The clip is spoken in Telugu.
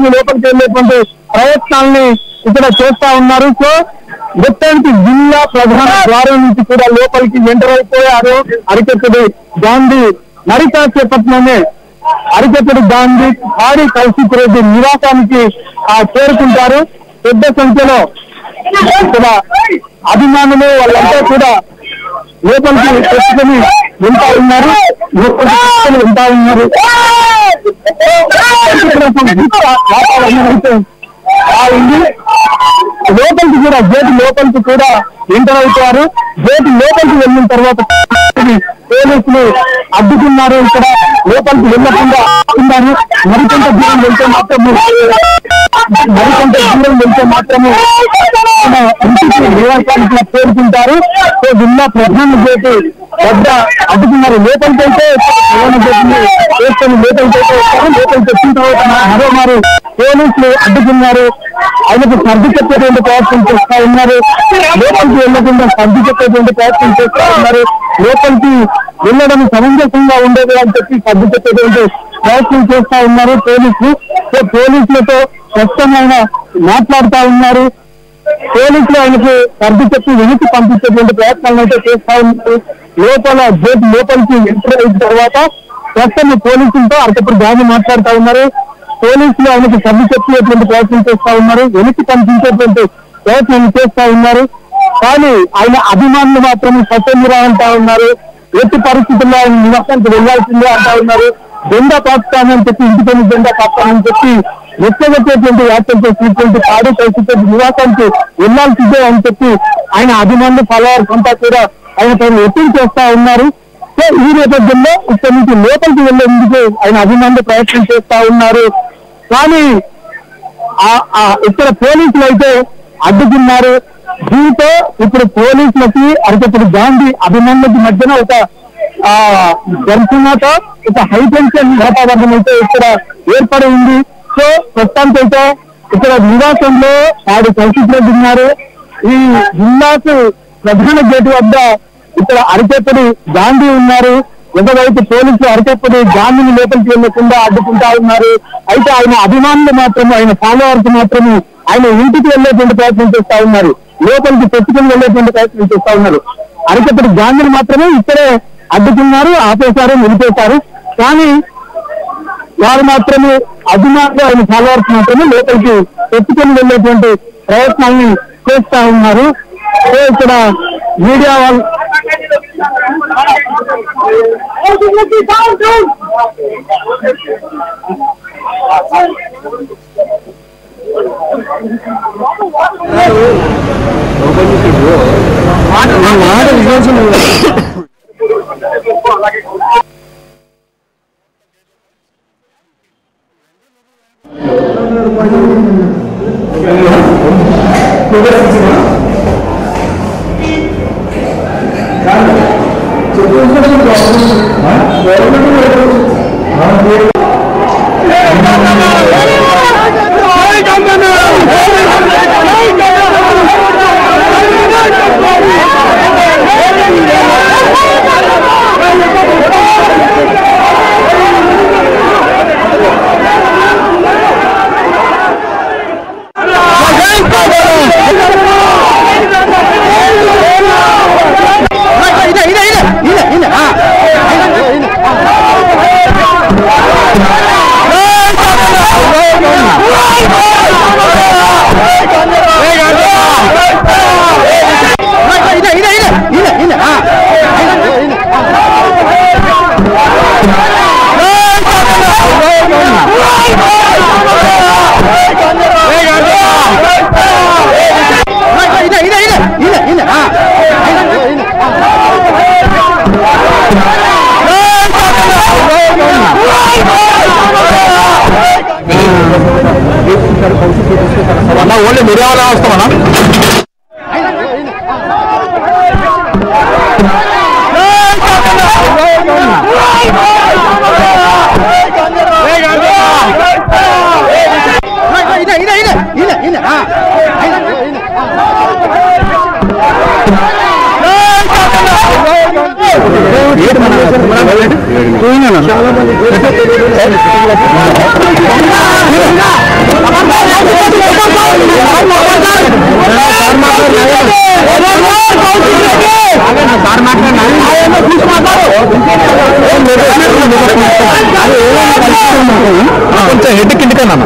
పోలీసులు లోపలికి వెళ్ళేటువంటి ప్రయత్నాలని ఇక్కడ చేస్తా ఉన్నారు. సో మొత్తానికి జిల్లా ప్రధాన ద్వారం నుంచి కూడా లోపలికి ఎంటర్ అయిపోయారు. అరికెప్పటి గాంధీ మరి కాసేపట్లోనే అరికెప్పటి గాంధీ భారీ కౌశిక్ రెడ్డి నివాసానికి చేరుకుంటారు. పెద్ద సంఖ్యలో ఇక్కడ అభిమానులు వాళ్ళంతా కూడా లోపలికి తెచ్చుకొని వెళ్తా ఉన్నారు. లోపలికి కూడా గేటు లోపలికి కూడా ఎంటర్ అవుతారు. గేటు లోపలికి వెళ్ళిన తర్వాత పోలీసులు అడ్డుకున్నారు. ఇక్కడ లోపలికి వెళ్ళకుండా అడ్డుకున్నారు. మరికొంత దూరం వెళ్తే మాత్రమే ఇంటికి నివాసానికి చేరుకుంటారు. సో జిల్లా ప్రధాన గేటు వద్ద అడ్డుకున్నారు. లోపలికి అయితే ప్రధాన గేటుని వేసుకొని లోపలికి అయితే వస్తారు. లోపలికి వచ్చిన తర్వాత మరోమారు పోలీసులు అడ్డుకున్నారు. ఆయనకు సర్ది చెప్పేటువంటి ప్రయత్నం చేస్తా ఉన్నారు. లోపలికి వెళ్ళకుండా సర్ది చెప్పేటువంటి ప్రయత్నం చేస్తా ఉన్నారు. లోపలికి వెళ్ళడం సమంజసంగా ఉండేది అని చెప్పి సర్ది చెప్పేటువంటి ప్రయత్నం చేస్తా ఉన్నారు పోలీసులు. సో పోలీసులతో స్పష్టమైన మాట్లాడుతా ఉన్నారు. పోలీసులు ఆయనకు సర్ది చెప్పి వెనక్కి పంపించేటువంటి ప్రయత్నాలను అయితే చేస్తా ఉన్నారు. లోపల గేట్ లోపలికి ఎంటర్ అయిన తర్వాత ప్రస్తుతం పోలీసులతో అరకప్పుడు గాంధీ మాట్లాడుతూ ఉన్నారు. పోలీసులు ఆయనకు సర్ది చెప్పేటువంటి ప్రయత్నం చేస్తా ఉన్నారు. వెనక్కి పంపించేటువంటి ప్రయత్నం చేస్తా ఉన్నారు. కానీ ఆయన అభిమానులు మాత్రం సత్యమిరా అంటా ఉన్నారు. ఎట్టి పరిస్థితుల్లో ఆయన నివాసానికి వెళ్లాల్సిందే అంటా ఉన్నారు. జెండా పాకిస్తానని చెప్పి ఇంటికొని జెండా పాకిస్తానని చెప్పి రెచ్చగొట్టేటువంటి వ్యాఖ్యలు చేసినటువంటి పాడి పరిస్థితి నివాసానికి వెళ్లాల్సిందే అని చెప్పి ఆయన అభిమానులు ఫాలోవర్స్ అంతా కూడా ఆయన పైన ఒత్తిడి చేస్తా ఉన్నారు. సో ఈ నేపథ్యంలో ఇక్కడి నుంచి లోపలికి వెళ్లేందుకు ఆయన అభిమానులు ప్రయత్నం చేస్తా ఉన్నారు. కానీ ఇక్కడ పోలీసులు అయితే అడ్డుకున్నారు. దీంతో ఇప్పుడు పోలీసులకి అరికప్పుడు గాంధీ అభిమానులకి మధ్యన ఒక ఘర్షణతో ఒక హైటెన్షన్ వాతావరణం అయితే ఇక్కడ ఏర్పడి ఉంది. సో ప్రస్తుతానికైతే ఇక్కడ నివాసంలో పాడి కౌశిక్ రెడ్డి ఉన్నారు. ఈ జిల్లాకు ప్రధాన గేటు వద్ద ఇక్కడ అరికెప్పటి గాంధీ ఉన్నారు. ఒకవైపు పోలీసులు అరికెప్పటి గాంధీని లోపలికి వెళ్లకుండా అడ్డుకుంటా ఉన్నారు. అయితే ఆయన అభిమానులు మాత్రమే ఆయన ఫాలోవర్స్ మాత్రమే ఆయన ఇంటికి వెళ్లేటువంటి ప్రయత్నం చేస్తా ఉన్నారు. లోపలికి తెచ్చుకుని వెళ్లేటువంటి ప్రయత్నం చేస్తా ఉన్నారు. అరికెప్పటి గాంధీని మాత్రమే ఇక్కడే అడ్డుకున్నారు, ఆపేశారు, నిలిపేశారు. కానీ వారు మాత్రమే అభిమానులు ఆయన ఫాలోవర్స్ మాత్రమే లోపలికి తెచ్చుకొని వెళ్లేటువంటి ప్రయత్నాన్ని చేస్తా ఉన్నారు. సో ఇక్కడ మీడియా వాళ్ళు ఓన్లీ మీడియా వాళ్ళ వస్తామన్నా చాలా కొంచెం హెడ్ కిందికన్నా